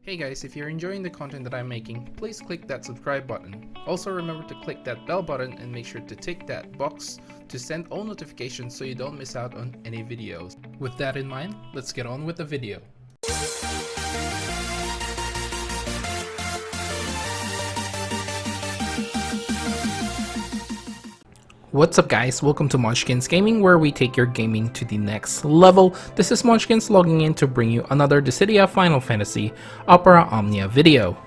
Hey guys, if you're enjoying the content that I'm making, please click that subscribe button. Also remember to click that bell button and make sure to tick that box to send all notifications so you don't miss out on any videos. With that in mind, let's get on with the video. What's up guys, welcome to Monchkinz Gaming, where we take your gaming to the next level. This is Monchkinz logging in to bring you another Dissidia Final Fantasy Opera Omnia video.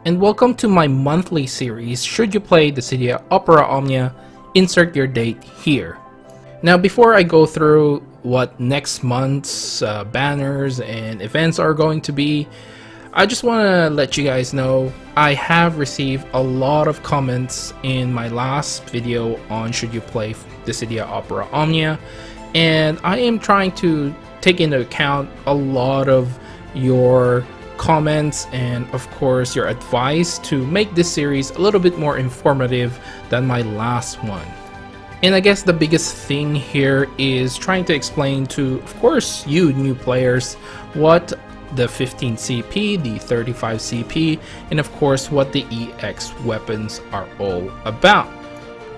And welcome to my monthly series, Should You Play Dissidia Opera Omnia? Insert your date here. Now before I go through what next month's banners and events are going to be, I just want to let you guys know I have received a lot of comments in my last video on Should You Play Dissidia Opera Omnia, and I am trying to take into account a lot of your comments and of course your advice to make this series a little bit more informative than my last one. And I guess the biggest thing here is trying to explain to, of course, you new players what the 15 CP, the 35 CP, and of course what the EX weapons are all about.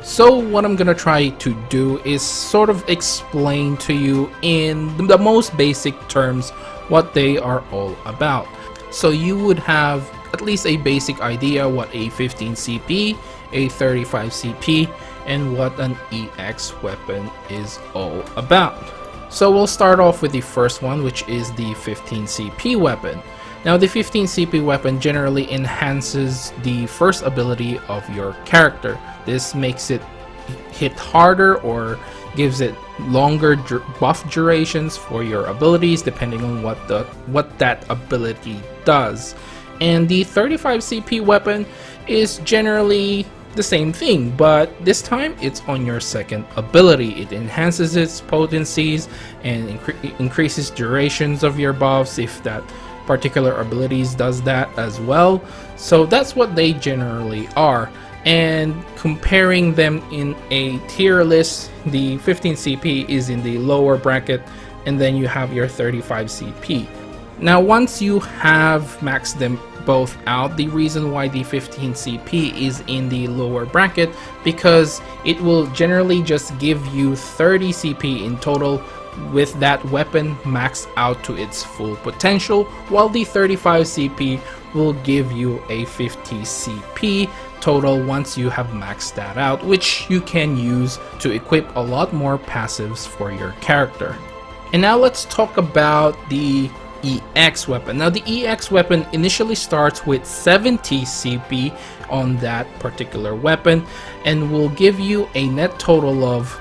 So what I'm gonna try to do is sort of explain to you in the most basic terms what they are all about, so you would have at least a basic idea what a 15 CP, a 35 CP, and what an EX weapon is all about. So we'll start off with the first one, which is the 15 CP weapon. Now the 15 CP weapon generally enhances the first ability of your character. This makes it hit harder or gives it longer buff durations for your abilities depending on what that ability does. And the 35 CP weapon is generally the same thing, but this time it's on your second ability. It enhances its potencies and increases durations of your buffs if that particular abilities does that as well. So that's what they generally are, and comparing them in a tier list, the 15 CP is in the lower bracket and then you have your 35 CP. Now once you have maxed them both out, the reason why the 15 CP is in the lower bracket because it will generally just give you 30 CP in total with that weapon maxed out to its full potential, while the 35 CP will give you a 50 CP total once you have maxed that out, which you can use to equip a lot more passives for your character. And now let's talk about the EX weapon. Now the EX weapon initially starts with 70 CP on that particular weapon and will give you a net total of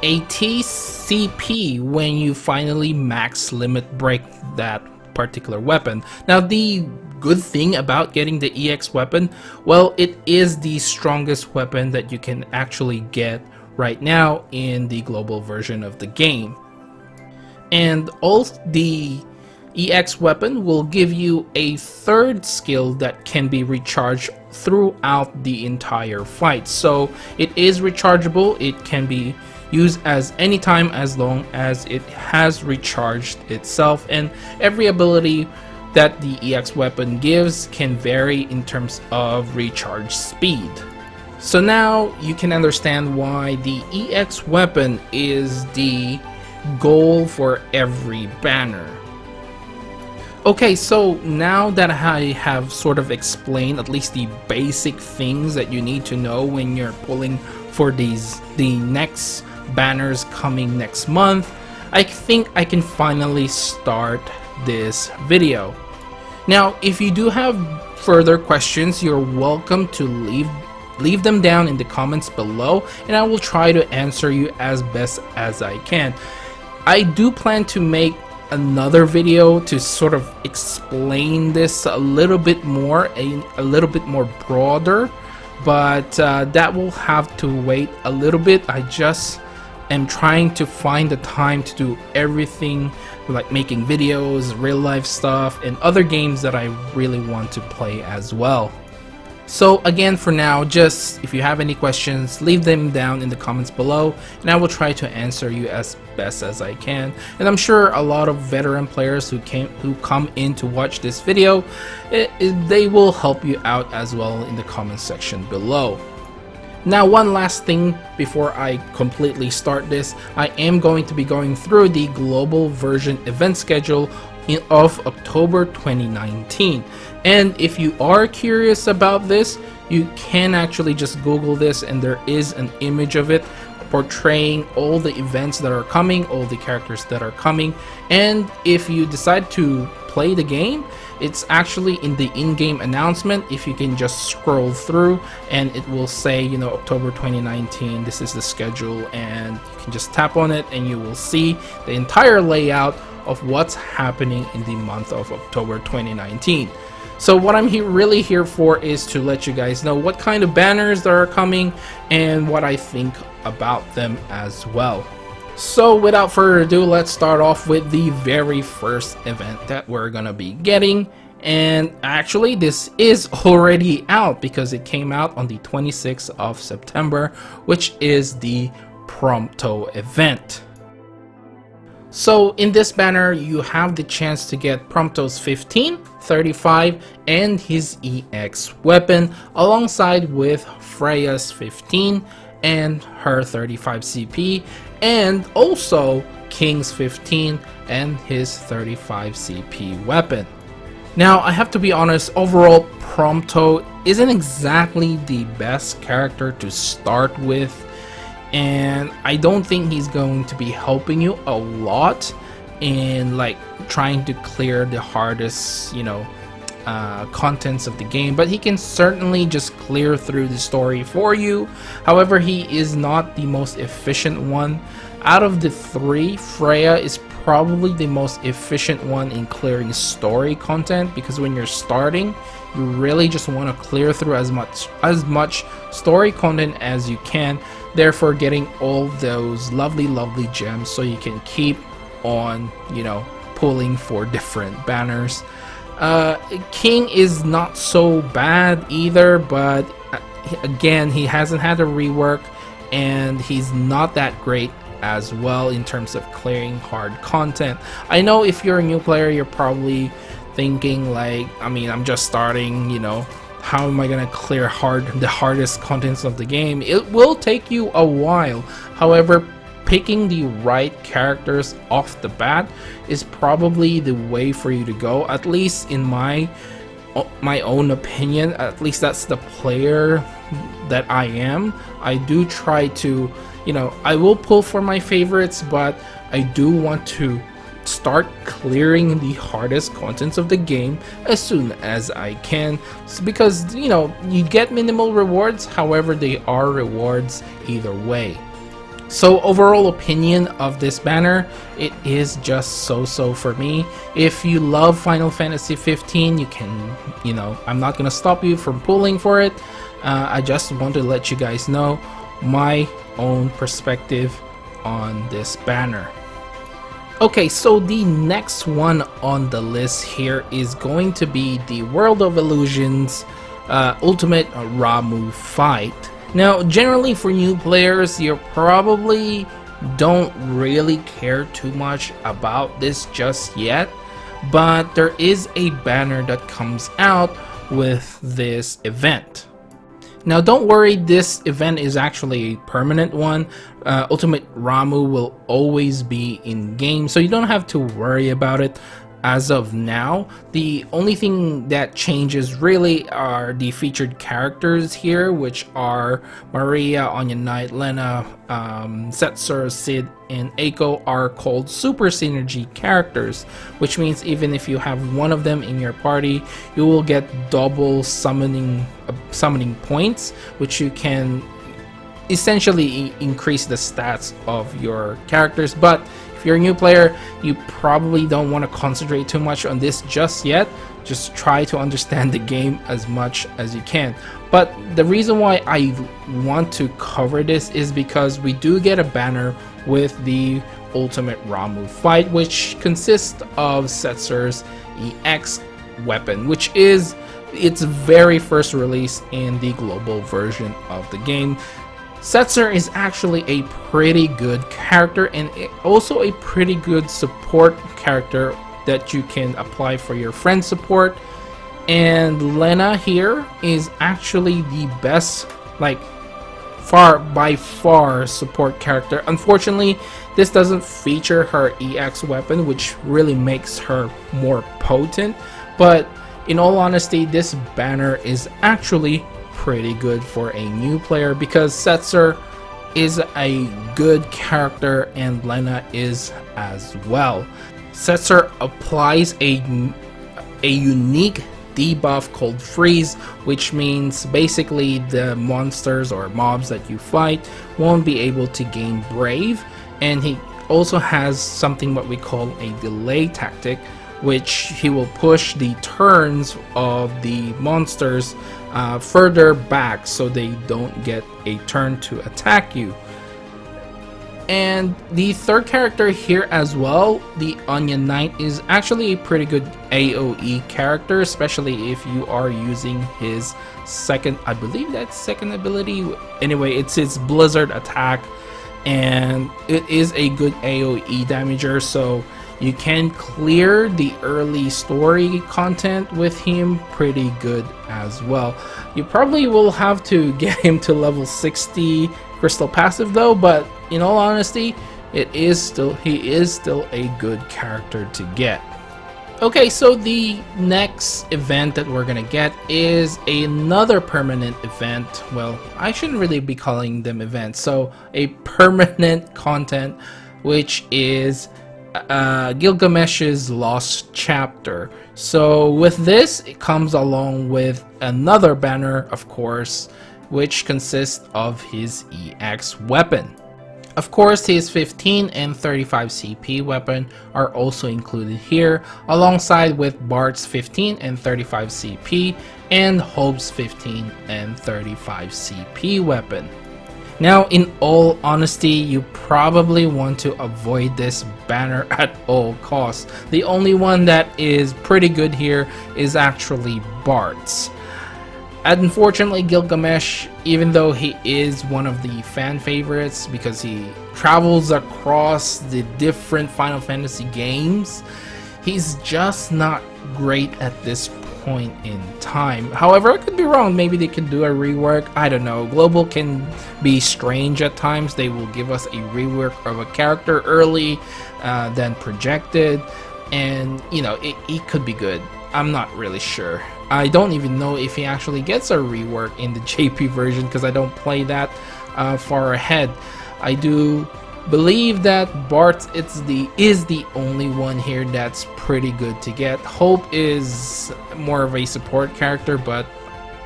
80 CP when you finally max limit break that particular weapon. Now the good thing about getting the EX weapon, well, it is the strongest weapon that you can actually get right now in the global version of the game. And all the EX weapon will give you a third skill that can be recharged throughout the entire fight. So it is rechargeable, it can be used as any time as long as it has recharged itself, and every ability that the EX weapon gives can vary in terms of recharge speed. So now you can understand why the EX weapon is the goal for every banner. Okay, so now that I have sort of explained at least the basic things that you need to know when you're pulling for the next banners coming next month, I think I can finally start this video. Now, if you do have further questions, you're welcome to leave them down in the comments below, and I will try to answer you as best as I can. I do plan to make another video to sort of explain this a little bit more, a little bit more broader, but that will have to wait a little bit. I just am trying to find the time to do everything, like making videos, real life stuff, and other games that I really want to play as well. So again, for now, just if you have any questions, leave them down in the comments below, and I will try to answer you as best as I can. And I'm sure a lot of veteran players who come in to watch this video, they will help you out as well in the comment section below. Now, one last thing before I completely start this, I am going to be going through the global version event schedule of October 2019. And if you are curious about this, you can actually just Google this, and there is an image of it portraying all the events that are coming, all the characters that are coming. And if you decide to play the game, it's actually in the in-game announcement. If you can just scroll through, and it will say, you know, October 2019, this is the schedule, and you can just tap on it and you will see the entire layout of what's happening in the month of October 2019. So what I'm really here for is to let you guys know what kind of banners that are coming and what I think about them as well. So without further ado, let's start off with the very first event that we're gonna be getting. And actually this is already out because it came out on the 26th of September, which is the Prompto Event. So in this banner, you have the chance to get Prompto's 15, 35, and his EX weapon, alongside with Freya's 15 and her 35 CP, and also King's 15 and his 35 CP weapon. Now, I have to be honest, overall Prompto isn't exactly the best character to start with, and I don't think he's going to be helping you a lot in like trying to clear the hardest, you know, contents of the game, but he can certainly just clear through the story for you. However, he is not the most efficient one. Out of the three, Freya is probably the most efficient one in clearing story content, because when you're starting, you really just want to clear through as much story content as you can, therefore getting all those lovely gems so you can keep on, you know, pulling for different banners. King is not so bad either, but again, he hasn't had a rework and he's not that great as well in terms of clearing hard content. I know if you're a new player, you're probably thinking like, I mean, I'm just starting, you know, how am I gonna clear the hardest contents of the game? It will take you a while. However, picking the right characters off the bat is probably the way for you to go, at least in my own opinion. At least that's the player that I am. I do try to, you know, I will pull for my favorites, but I do want to start clearing the hardest contents of the game as soon as I can, because, you know, you get minimal rewards, however they are rewards either way. So overall opinion of this banner, it is just so for me. If you love Final Fantasy 15, you can, you know, I'm not gonna stop you from pulling for it. I just want to let you guys know my own perspective on this banner. Okay, so the next one on the list here is going to be the World of Illusions Ultimate Ramuh fight. Now, generally for new players, you probably don't really care too much about this just yet, but there is a banner that comes out with this event. Now, don't worry, this event is actually a permanent one. Ultimate Ramuh will always be in game, so you don't have to worry about it as of now. The only thing that changes really are the featured characters here, which are Maria, Anya Knight, Lena, Setzer, Sid, and Eiko are called super synergy characters, which means even if you have one of them in your party, you will get double summoning points, which you can essentially increase the stats of your characters. But if you're a new player, you probably don't want to concentrate too much on this just yet. Just try to understand the game as much as you can. But the reason why I want to cover this is because we do get a banner with the Ultimate Ramuh fight, which consists of Setzer's EX weapon, which is its very first release in the global version of the game. Setzer is actually a pretty good character, and also a pretty good support character that you can apply for your friend support. And Lena here is actually the best, like, by far support character. Unfortunately, this doesn't feature her EX weapon, which really makes her more potent, but in all honesty, this banner is actually pretty good for a new player because Setzer is a good character and Lena is as well. Setzer applies a unique debuff called freeze, which means basically the monsters or mobs that you fight won't be able to gain brave, and he also has something what we call a delay tactic, which he will push the turns of the monsters further back so they don't get a turn to attack you. And the third character here as well, the Onion Knight, is actually a pretty good AoE character, especially if you are using his second, I believe that's second ability. Anyway, it's his Blizzard attack, and it is a good AoE damager, so you can clear the early story content with him pretty good as well. You probably will have to get him to level 60 crystal passive though, but in all honesty, he is still a good character to get. Okay, so the next event that we're gonna get is another permanent event. Well, I shouldn't really be calling them events. So a permanent content, which is Gilgamesh's Lost Chapter. So with this, it comes along with another banner, of course, which consists of his EX weapon. Of course, his 15 and 35 CP weapon are also included here, alongside with Bart's 15 and 35 CP and Hope's 15 and 35 CP weapon. Now, in all honesty, you probably want to avoid this banner at all costs. The only one that is pretty good here is actually Bart's. Unfortunately, Gilgamesh, even though he is one of the fan favorites because he travels across the different Final Fantasy games, he's just not great at this point in time. However, I could be wrong. Maybe they could do a rework. I don't know. Global can be strange at times. They will give us a rework of a character early than projected, and you know, it could be good. I'm not really sure. I don't even know if he actually gets a rework in the JP version because I don't play that far ahead. I do believe that Bart is the only one here that's pretty good to get. Hope is more of a support character, but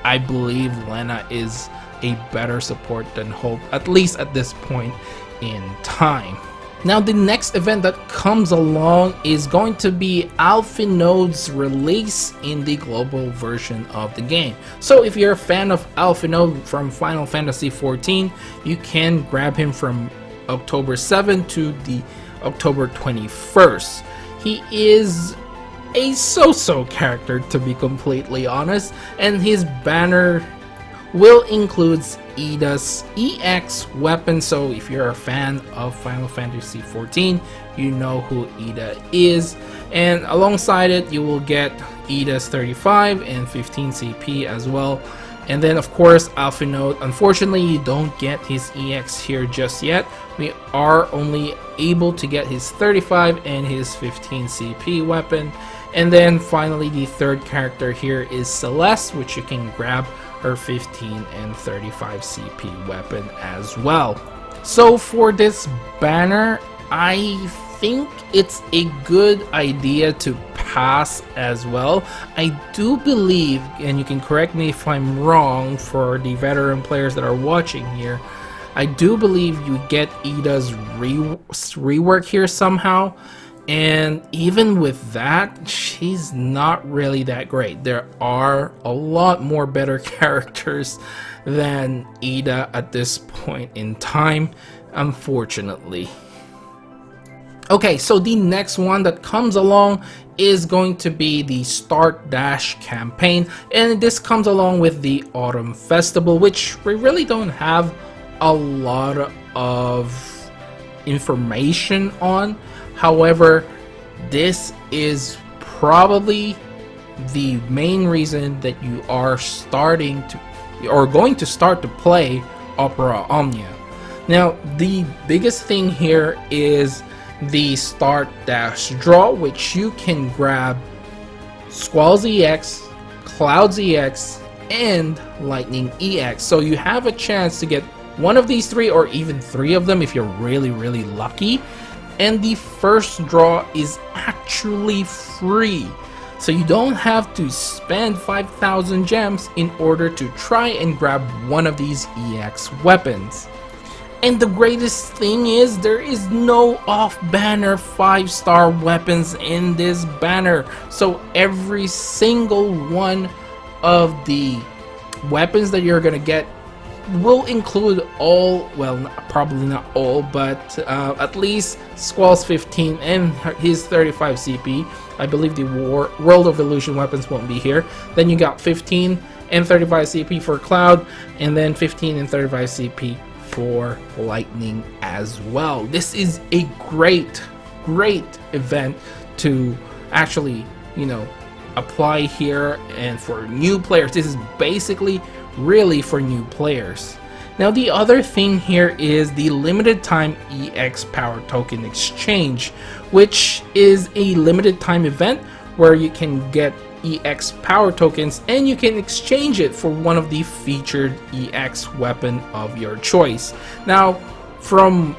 I believe Lena is a better support than Hope, at least at this point in time. Now, the next event that comes along is going to be Alphinode's release in the global version of the game. So if you're a fan of Alphinode from Final Fantasy XIV, you can grab him from October 7th to the October 21st. He is a so-so character, to be completely honest, and his banner will include Ida's EX weapon. So if you're a fan of Final Fantasy XIV, you know who Ida is, and alongside it you will get Ida's 35 and 15 CP as well. And then of course Alphinode, unfortunately you don't get his EX here just yet. We are only able to get his 35 and his 15 CP weapon. And then finally the third character here is Celeste, which you can grab her 15 and 35 CP weapon as well. So for this banner, I think it's a good idea to pass as well. I do believe, and you can correct me if I'm wrong for the veteran players that are watching here, I do believe you get Ida's rework here somehow. And even with that, she's not really that great. There are a lot more better characters than Ida at this point in time, unfortunately. Okay, so the next one that comes along is going to be the Start Dash campaign, and this comes along with the Autumn Festival, which we really don't have a lot of information on. However, this is probably the main reason that you are starting to or going to start to play Opera Omnia. Now, the biggest thing here is the Start Dash draw, which you can grab Squall's EX, Cloud's EX, and Lightning EX. So you have a chance to get one of these three, or even three of them if you're really lucky. And the first draw is actually free, so you don't have to spend 5,000 gems in order to try and grab one of these EX weapons. And the greatest thing is there is no off-banner 5-star weapons in this banner. So every single one of the weapons that you're gonna get will include all, well, probably not all, but at least Squall's 15 and his 35 CP. I believe the World of Illusion weapons won't be here. Then you got 15 and 35 CP for Cloud, and then 15 and 35 CP for Lightning as well. This is a great event to actually, you know, apply here, and for new players this is basically really for new players. Now, the other thing here is the limited time EX power token exchange, which is a limited time event where you can get EX power tokens and you can exchange it for one of the featured EX weapon of your choice. Now, from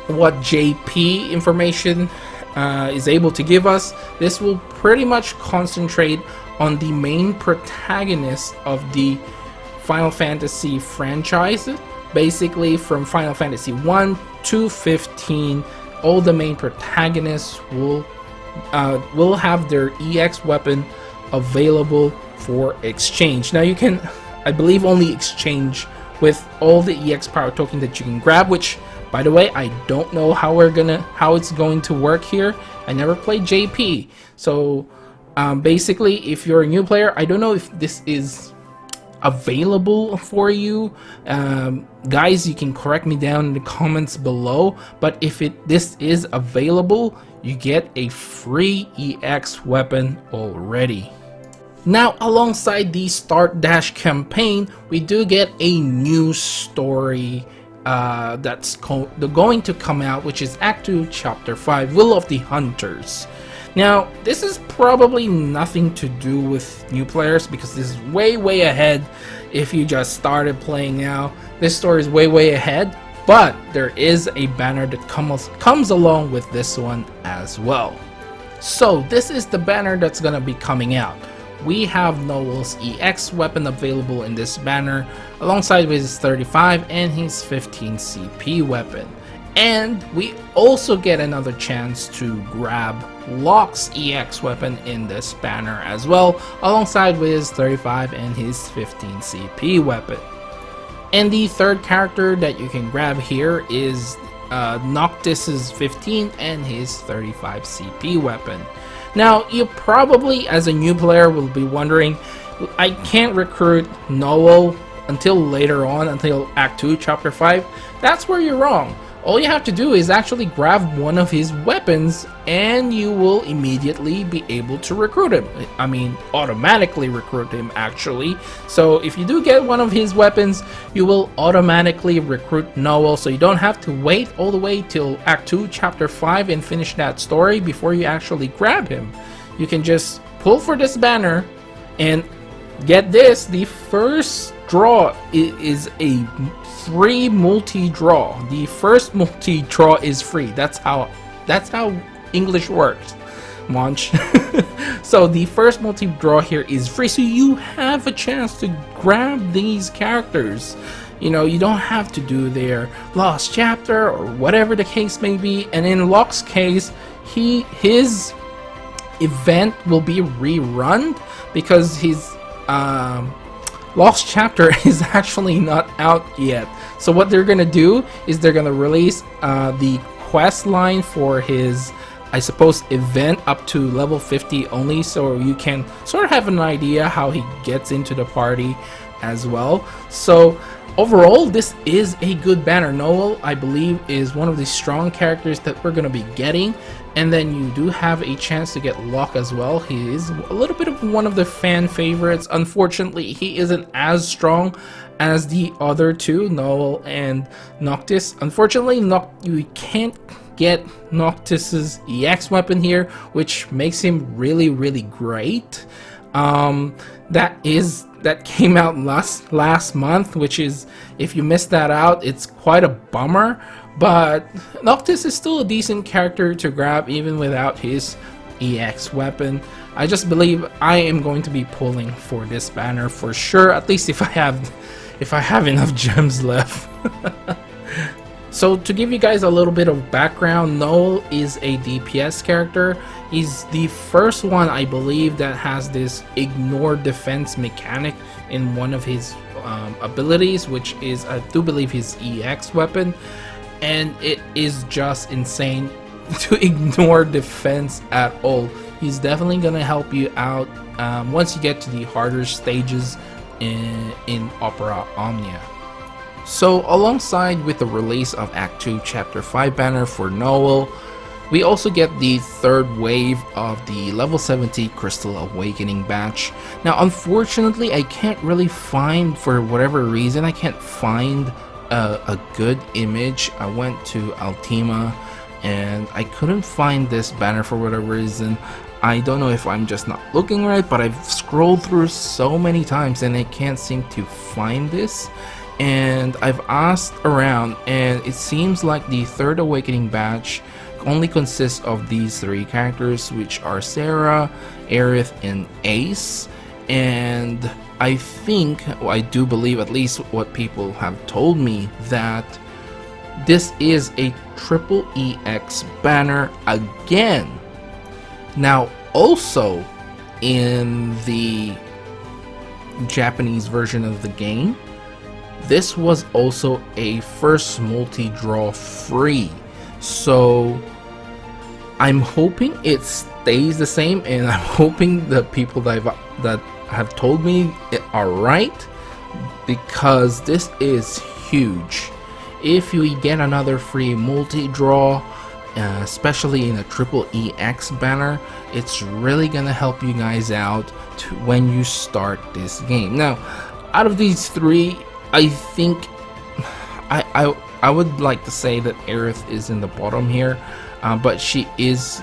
what JP information is able to give us, this will pretty much concentrate on the main protagonist of the Final Fantasy franchise, basically from Final Fantasy 1 to 15. All the main protagonists will have their EX weapon available for exchange. Now, you can, I believe, only exchange with all the EX power token that you can grab, which, by the way, I don't know how it's going to work here. I never played JP, so basically, if you're a new player, I don't know if this is available for you. Guys, you can correct me down in the comments below, but if this is available, you get a free EX weapon already. Now, alongside the Start Dash campaign, we do get a new story that's going to come out, which is Act 2, Chapter 5, Will of the Hunters. Now, this is probably nothing to do with new players, because this is way ahead. If you just started playing now, this story is way ahead, but there is a banner that comes along with this one as well. So this is the banner that's gonna be coming out. We have Noel's EX weapon available in this banner, alongside with his 35 and his 15 CP weapon. And we also get another chance to grab Locke's EX weapon in this banner as well, alongside with his 35 and his 15 CP weapon. And the third character that you can grab here is Noctis's 15 and his 35 CP weapon. Now, you probably, as a new player, will be wondering, I can't recruit Noel until later on, until Act 2, Chapter 5. That's where you're wrong. All you have to do is actually grab one of his weapons and you will immediately be able to recruit him. I mean, automatically recruit him, actually. So if you do get one of his weapons, you will automatically recruit Noel, so you don't have to wait all the way till Act 2, Chapter 5 and finish that story before you actually grab him. You can just pull for this banner, and get this, the first draw is a free multi-draw. The first multi-draw is free. That's how English works, Monch. So the first multi-draw here is free, so you have a chance to grab these characters. You know, you don't have to do their lost chapter or whatever the case may be. And in Locke's case, his event will be rerun because his Lost Chapter is actually not out yet. So what they're gonna do is they're gonna release the quest line for his, I suppose, event up to level 50 only, so you can sort of have an idea how he gets into the party as well. So overall, this is a good banner. Noel, I believe, is one of the strong characters that we're going to be getting. And then you do have a chance to get Locke as well. He is a little bit of one of the fan favorites. Unfortunately, he isn't as strong as the other two, Noel and Noctis. Unfortunately, you can't get Noctis's EX weapon here, which makes him really, really great. That came out last month, which is, if you missed that out, it's quite a bummer. But Noctis is still a decent character to grab even without his EX weapon. I just believe I am going to be pulling for this banner for sure, at least if I have enough gems left. So to give you guys a little bit of background, Noel is a DPS character. He's the first one, I believe, that has this ignore defense mechanic in one of his abilities, which is, I do believe, his EX weapon. And it is just insane to ignore defense at all. He's definitely going to help you out once you get to the harder stages in Opera Omnia. So alongside with the release of Act 2 Chapter 5 banner for Noel, we also get the third wave of the level 70 Crystal Awakening batch. Now unfortunately, I can't really find, for whatever reason, I can't find a good image. I went to Altima and I couldn't find this banner for whatever reason. I don't know if I'm just not looking right, but I've scrolled through so many times and I can't seem to find this. And I've asked around, and it seems like the third Awakening batch only consists of these three characters, which are Sarah, Aerith, and Ace. And I think, I do believe, at least what people have told me, that this is a triple EX banner again. Now also in the Japanese version of the game, this was also a first multi-draw free, so I'm hoping it stays the same, and I'm hoping the people that have told me are right, because this is huge. If we get another free multi-draw, especially in a triple EX banner, it's really gonna help you guys out when you start this game. Now, out of these three, I think I would like to say that Aerith is in the bottom here, but she is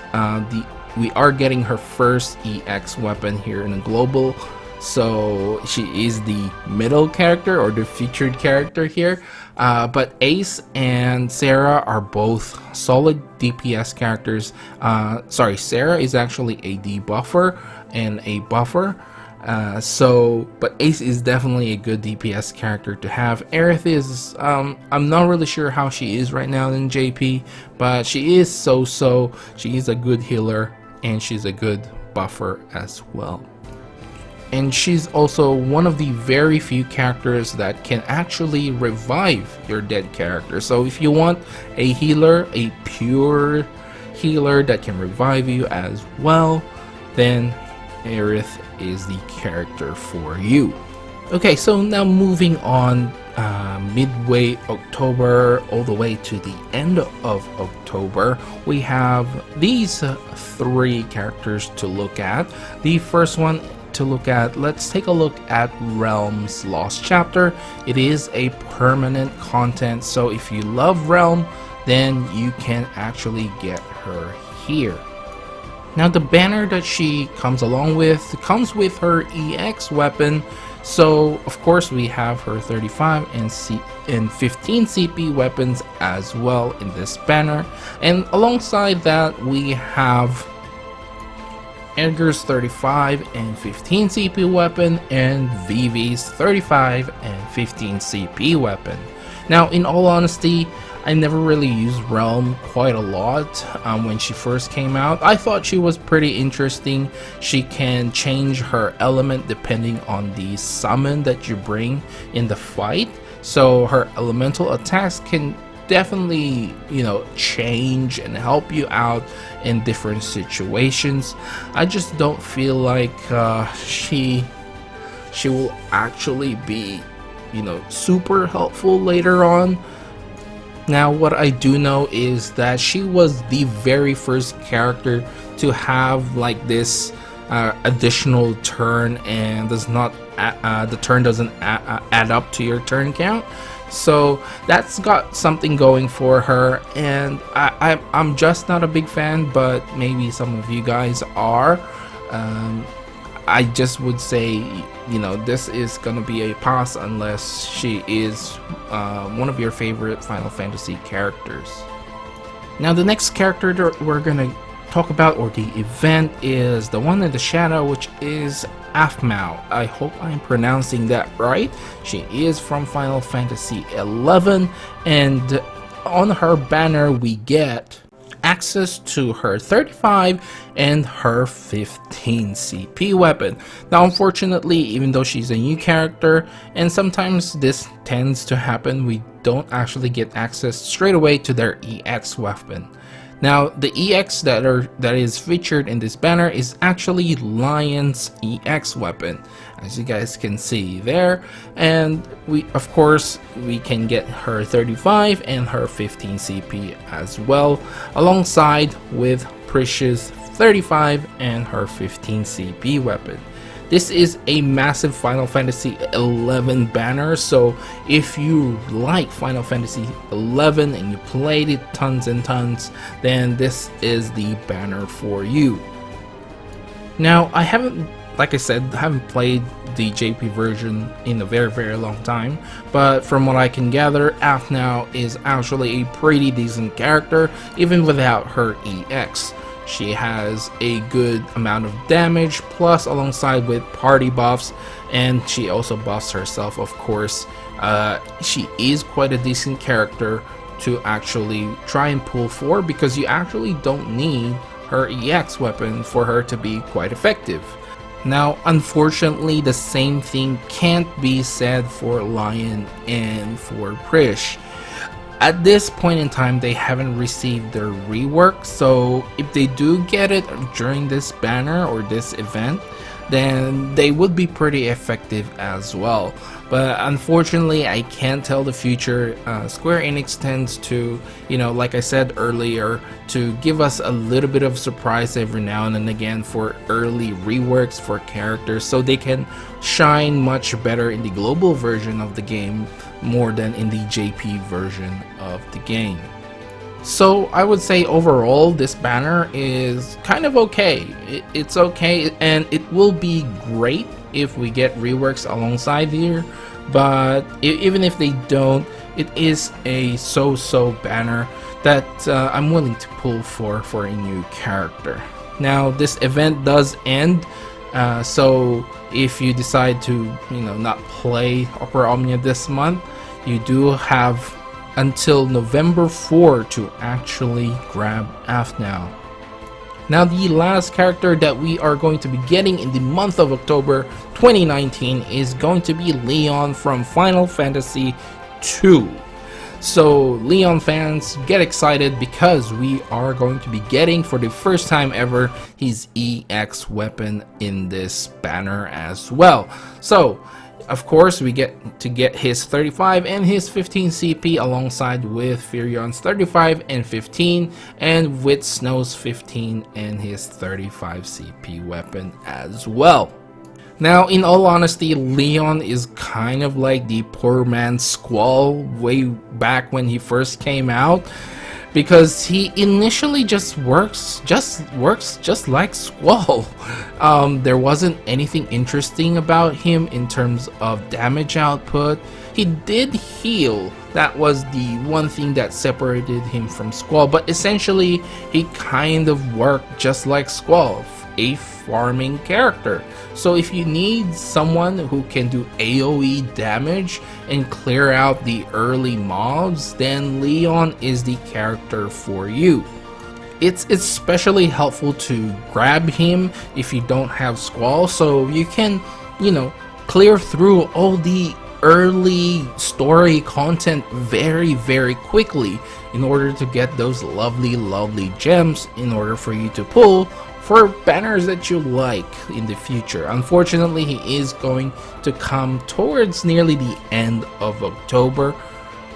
we are getting her first EX weapon here in a global, so she is the middle character or the featured character here. But Ace and Sarah are both solid DPS characters. Sorry, Sarah is actually a debuffer and a buffer. But Ace is definitely a good DPS character to have. Aerith is, I'm not really sure how she is right now in JP, but she is so-so. She is a good healer, and she's a good buffer as well. And she's also one of the very few characters that can actually revive your dead character. So if you want a healer, a pure healer that can revive you as well, then Aerith is the character for you. Okay, so now moving on, midway October all the way to the end of October, we have these three characters to look at. The first one to look at, let's take a look at Realm's Lost Chapter. It is a permanent content, so if you love Realm, then you can actually get her here. Now the banner that she comes along with comes with her EX weapon, so of course we have her 35 and 15 CP weapons as well in this banner, and alongside that we have Edgar's 35 and 15 CP weapon and Vivi's 35 and 15 CP weapon. Now in all honesty, I never really used Realm quite a lot when she first came out. I thought she was pretty interesting. She can change her element depending on the summon that you bring in the fight. So her elemental attacks can definitely, you know, change and help you out in different situations. I just don't feel like she will actually be, you know, super helpful later on. Now, what I do know is that she was the very first character to have like this additional turn, and does not the turn doesn't add up to your turn count. So that's got something going for her, and I'm just not a big fan, but maybe some of you guys are. I just would say, you know, this is gonna be a pass unless she is one of your favorite Final Fantasy characters. Now, the next character that we're gonna talk about, or the event, is the one in the shadow, which is Aphmau. I hope I'm pronouncing that right. She is from Final Fantasy XI, and on her banner we get access to her 35 and her 15 CP weapon. Now, unfortunately, even though she's a new character, and sometimes this tends to happen, we don't actually get access straight away to their EX weapon. Now, the EX that is featured in this banner is actually Lion's EX weapon, as you guys can see there, and we can get her 35 and her 15 CP as well, alongside with Precious 35 and her 15 CP weapon. This is a massive Final Fantasy XI banner, so if you like Final Fantasy XI and you played it tons and tons, then this is the banner for you. Now, I haven't, like I said, haven't played the JP version in a very long time, but from what I can gather, Aphmau is actually a pretty decent character, even without her EX. She has a good amount of damage, plus alongside with party buffs, and she also buffs herself, of course. She is quite a decent character to actually try and pull for, because you actually don't need her EX weapon for her to be quite effective. Now, unfortunately, the same thing can't be said for Lion and for Prish. At this point in time, they haven't received their rework, so if they do get it during this banner or this event, then they would be pretty effective as well. But unfortunately, I can't tell the future. Square Enix tends to, you know, like I said earlier, to give us a little bit of surprise every now and then again for early reworks for characters, so they can shine much better in the global version of the game more than in the JP version of the game. So I would say overall this banner is kind of okay. It's okay, and it will be great if we get reworks alongside here, but even if they don't, it is a so-so banner that I'm willing to pull for a new character. Now, this event does end, so if you decide to, you know, not play Opera Omnia this month, you do have until November 4 to actually grab Aphmau. Now, the last character that we are going to be getting in the month of October 2019 is going to be Leon from Final Fantasy II. So Leon fans, get excited, because we are going to be getting, for the first time ever, his EX weapon in this banner as well. So of course, we get to get his 35 and his 15 CP alongside with Firion's 35 and 15, and with Snow's 15 and his 35 CP weapon as well. Now, in all honesty, Leon is kind of like the poor man's Squall way back when he first came out, because he initially just works just like Squall. There wasn't anything interesting about him in terms of damage output. He did heal, that was the one thing that separated him from Squall, but essentially he kind of worked just like Squall, a farming character. So if you need someone who can do AoE damage and clear out the early mobs, then Leon is the character for you. It's especially helpful to grab him if you don't have Squall, so you can, you know, clear through all the early story content very quickly in order to get those lovely gems in order for you to pull for banners that you like in the future. Unfortunately, he is going to come towards nearly the end of October,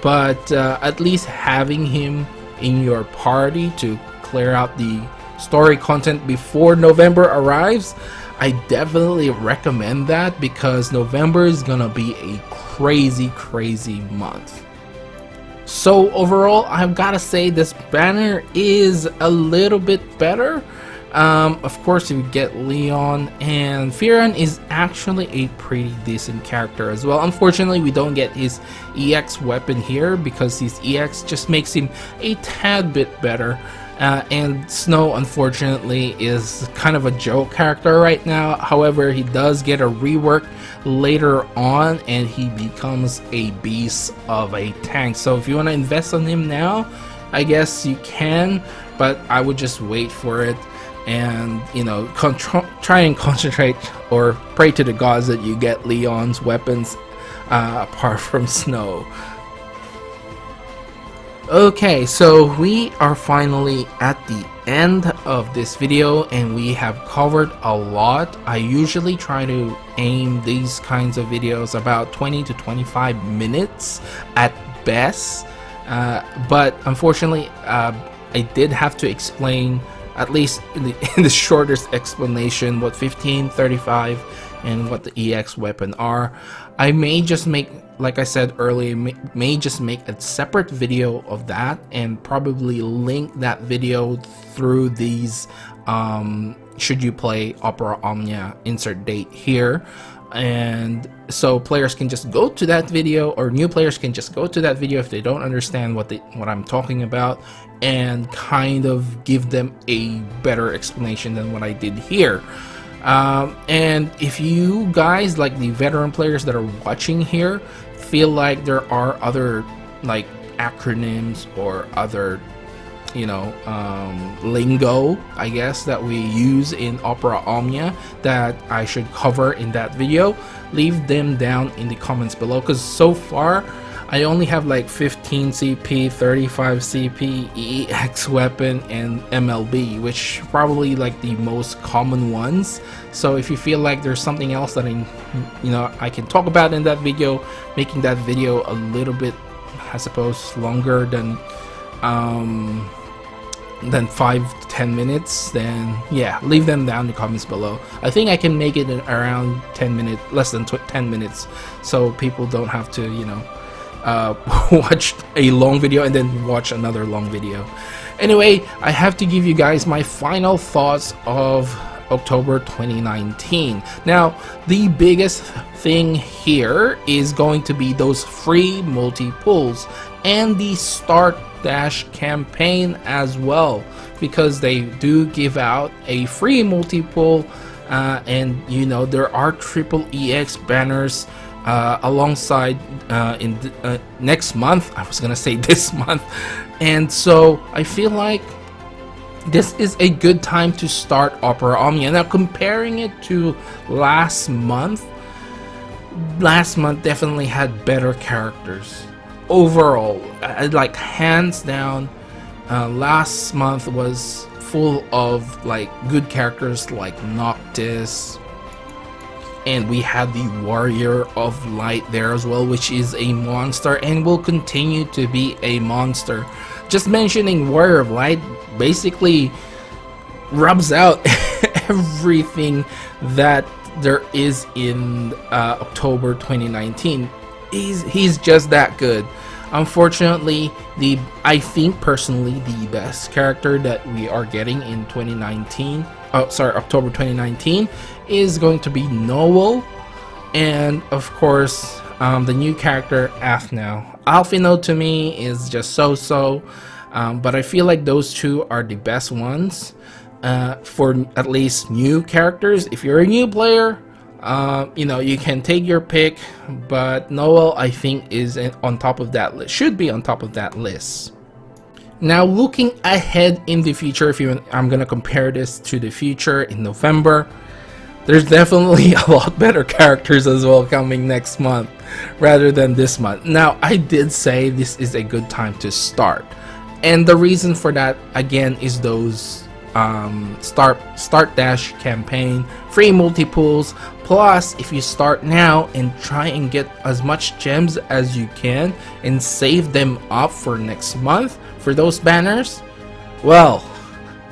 but at least having him in your party to clear out the story content before November arrives, I definitely recommend that, because November is gonna be a crazy month. So overall, I've gotta say this banner is a little bit better. Of course, you get Leon, and Firan is actually a pretty decent character as well. Unfortunately, we don't get his EX weapon here because his EX just makes him a tad bit better. And Snow, unfortunately, is kind of a joke character right now. However, he does get a rework later on, and he becomes a beast of a tank. So if you want to invest on him now, I guess you can, but I would just wait for it. And, you know, try and concentrate or pray to the gods that you get Leon's weapons apart from Snow. Okay, so we are finally at the end of this video, and we have covered a lot. I usually try to aim these kinds of videos about 20 to 25 minutes at best, but unfortunately I did have to explain, at least in the shortest explanation, what 15, 35 and what the EX weapon are. I may just make, like I said earlier, may just make a separate video of that and probably link that video through these should you play Opera Omnia insert date here, and so players can just go to that video, or new players can just go to that video if they don't understand what I'm talking about, and kind of give them a better explanation than what I did here. And if you guys, like the veteran players that are watching here, feel like there are other like acronyms or other, you know, lingo, I guess, that we use in Opera Omnia that I should cover in that video, leave them down in the comments below, because so far I only have like 15 CP, 35 CP, EX weapon, and MLB, which are probably like the most common ones. So if you feel like there's something else that I can talk about in that video, making that video a little bit, I suppose, longer than 5 to 10 minutes, then yeah, leave them down in the comments below. I think I can make it in around 10 minutes, less than 10 minutes, so people don't have to, you know, watch a long video and then watch another long video. Anyway, I have to give you guys my final thoughts of October 2019. Now, the biggest thing here is going to be those free multi-pulls and the Start Dash campaign as well, because they do give out a free multi-pull, and you know, there are triple EX banners alongside in next month. I was gonna say this month, and so I feel like this is a good time to start Opera Omnia. Now, comparing it to last month definitely had better characters overall, like hands down. Last month was full of like good characters like Noctis, and we had the Warrior of Light there as well, which is a monster and will continue to be a monster. Just mentioning Warrior of Light basically rubs out everything that there is in October 2019. He's just that good. Unfortunately, I think personally the best character that we are getting in October 2019 is going to be Noel, and of course the new character Athna. Alphino to me is just so, but I feel like those two are the best ones for at least new characters. If you're a new player, you know, you can take your pick, but Noel I think is on top of that list, should be on top of that list. Now, looking ahead in the future, I'm gonna compare this to the future in November, there's definitely a lot better characters as well coming next month rather than this month. Now, I did say this is a good time to start, and the reason for that again is those start dash campaign, free multi-pools, plus if you start now and try and get as much gems as you can and save them up for next month for those banners, well,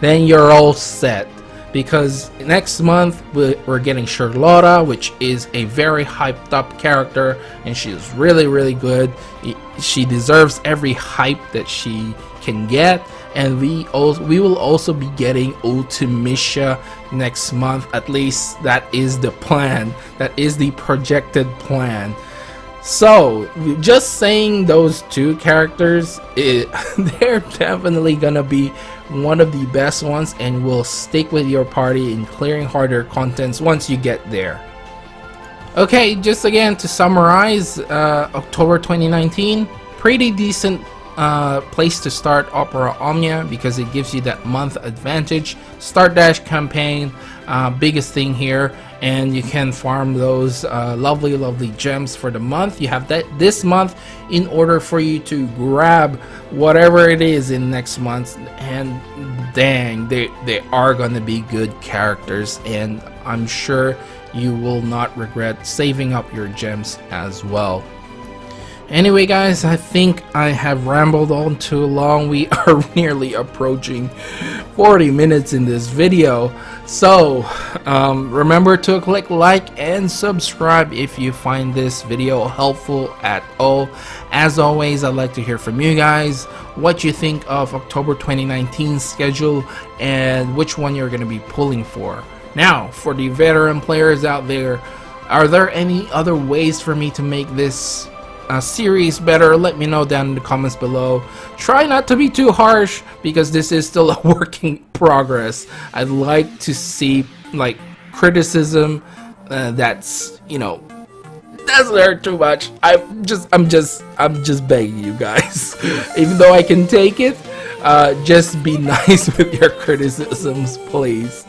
then you're all set, because next month we're getting Charlotta, which is a very hyped up character, and she's really good. She deserves every hype that she can get. And we will also be getting Ultimisha next month. At least that is the plan, that is the projected plan. So just saying those two characters, they're definitely gonna be one of the best ones, and will stick with your party in clearing harder contents once you get there. Okay, just again to summarize, October 2019, pretty decent place to start Opera Omnia, because it gives you that month advantage. Start dash campaign, biggest thing here, and you can farm those lovely gems for the month. You have that this month in order for you to grab whatever it is in next month, and dang, they are gonna be good characters, and I'm sure you will not regret saving up your gems as well. Anyway guys, I think I have rambled on too long. We are nearly approaching 40 minutes in this video. So remember to click like and subscribe if you find this video helpful at all. As always, I'd like to hear from you guys what you think of October 2019 schedule and which one you're going to be pulling for. Now, for the veteran players out there, are there any other ways for me to make this series better? Let me know down in the comments below. Try not to be too harsh, because this is still a work in progress. I'd like to see like criticism that's, you know, doesn't hurt too much. I'm just begging you guys. Even though I can take it, just be nice with your criticisms, please.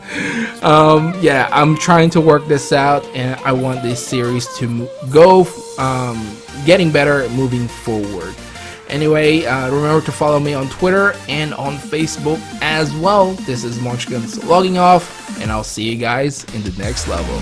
Yeah, I'm trying to work this out, and I want this series to go getting better, moving forward. Anyway, remember to follow me on Twitter and on Facebook as well. This is Monchkinz logging off, and I'll see you guys in the next level.